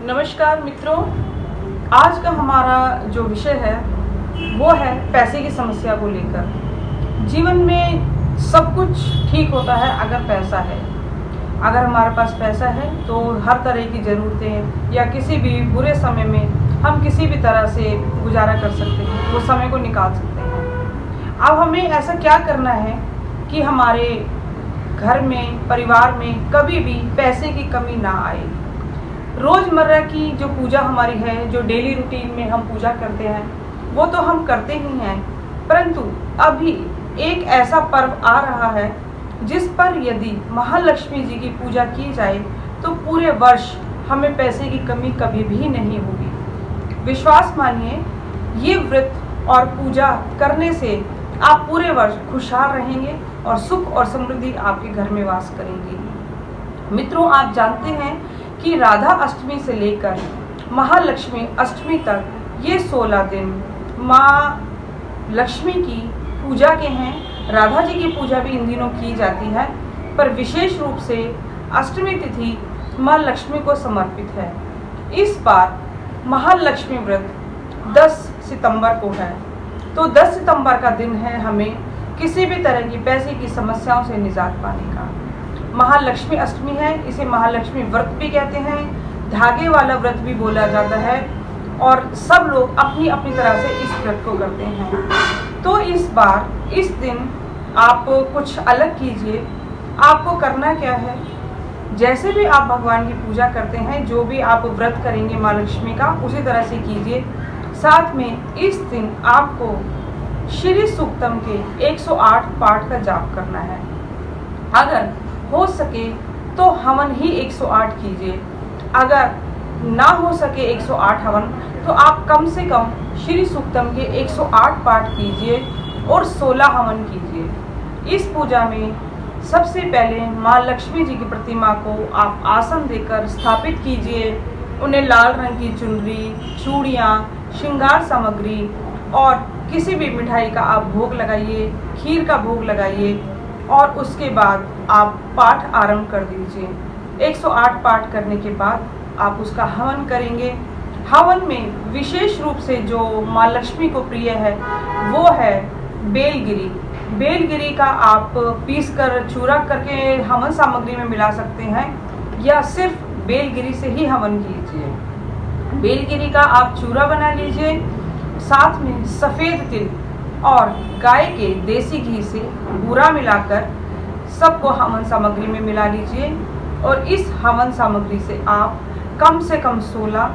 नमस्कार मित्रों, आज का हमारा जो विषय है वो है पैसे की समस्या को लेकर। जीवन में सब कुछ ठीक होता है अगर पैसा है। अगर हमारे पास पैसा है तो हर तरह की ज़रूरतें या किसी भी बुरे समय में हम किसी भी तरह से गुजारा कर सकते हैं, वो समय को निकाल सकते हैं। अब हमें ऐसा क्या करना है कि हमारे घर में, परिवार में कभी भी पैसे की कमी ना आए। रोज़मर्रा की जो पूजा हमारी है, जो डेली रूटीन में हम पूजा करते हैं, वो तो हम करते ही हैं, परंतु अभी एक ऐसा पर्व आ रहा है जिस पर यदि महालक्ष्मी जी की पूजा की जाए तो पूरे वर्ष हमें पैसे की कमी कभी भी नहीं होगी। विश्वास मानिए, ये व्रत और पूजा करने से आप पूरे वर्ष खुशहाल रहेंगे और सुख और समृद्धि आपके घर में वास करेंगी। मित्रों, आप जानते हैं कि राधा अष्टमी से लेकर महालक्ष्मी अष्टमी तक ये 16 दिन माँ लक्ष्मी की पूजा के हैं। राधा जी की पूजा भी इन दिनों की जाती है, पर विशेष रूप से अष्टमी तिथि माँ लक्ष्मी को समर्पित है। इस बार महालक्ष्मी व्रत 10 सितंबर को है, तो 10 सितंबर का दिन है हमें किसी भी तरह की पैसे की समस्याओं से निजात पाने का। महालक्ष्मी अष्टमी है, इसे महालक्ष्मी व्रत भी कहते हैं, धागे वाला व्रत भी बोला जाता है, और सब लोग अपनी अपनी तरह से इस व्रत को करते हैं। तो इस बार इस दिन आप कुछ अलग कीजिए। आपको करना क्या है, जैसे भी आप भगवान की पूजा करते हैं, जो भी आप व्रत करेंगे माँ लक्ष्मी का, उसी तरह से कीजिए। साथ में इस दिन आपको श्री सूक्तम के 108 पाठ का जाप करना है। अगर हो सके तो हवन ही 108 कीजिए। अगर ना हो सके 108 हवन, तो आप कम से कम श्री सूक्तम के 108 पाठ कीजिए और 16 हवन कीजिए। इस पूजा में सबसे पहले माँ लक्ष्मी जी की प्रतिमा को आप आसन देकर स्थापित कीजिए। उन्हें लाल रंग की चुनरी, चूड़ियाँ, श्रृंगार सामग्री और किसी भी मिठाई का आप भोग लगाइए, खीर का भोग लगाइए, और उसके बाद आप पाठ आरंभ कर दीजिए। 108 पाठ करने के बाद आप उसका हवन करेंगे। हवन में विशेष रूप से जो माँ लक्ष्मी को प्रिय है वो है बेलगिरी। बेलगिरी का आप पीस कर चूरा करके हवन सामग्री में मिला सकते हैं, या सिर्फ बेलगिरी से ही हवन कीजिए। बेलगिरी का आप चूरा बना लीजिए। साथ में सफ़ेद तिल और गाय के देसी घी से बूरा मिलाकर सबको हवन सामग्री में मिला लीजिए, और इस हवन सामग्री से आप कम से कम 16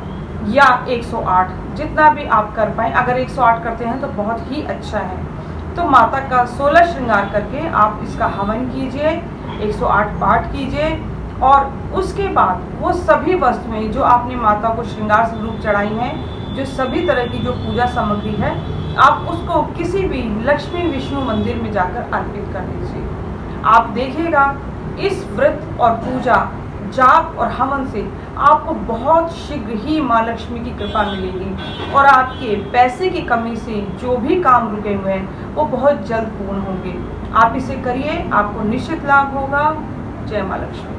या 108 जितना भी आप कर पाएँ। अगर 108 करते हैं तो बहुत ही अच्छा है। तो माता का 16 श्रृंगार करके आप इसका हवन कीजिए, 108 पाठ कीजिए, और उसके बाद वो सभी वस्तुएं जो आपने माता को श्रृंगार स्वरूप चढ़ाई हैं, जो सभी तरह की जो पूजा सामग्री है, आप उसको किसी भी लक्ष्मी विष्णु मंदिर में जाकर अर्पित कर दीजिए। आप देखिएगा इस व्रत और पूजा, जाप और हवन से आपको बहुत शीघ्र ही माँ लक्ष्मी की कृपा मिलेगी, और आपके पैसे की कमी से जो भी काम रुके हुए हैं वो बहुत जल्द पूर्ण होंगे। आप इसे करिए, आपको निश्चित लाभ होगा। जय माँ लक्ष्मी।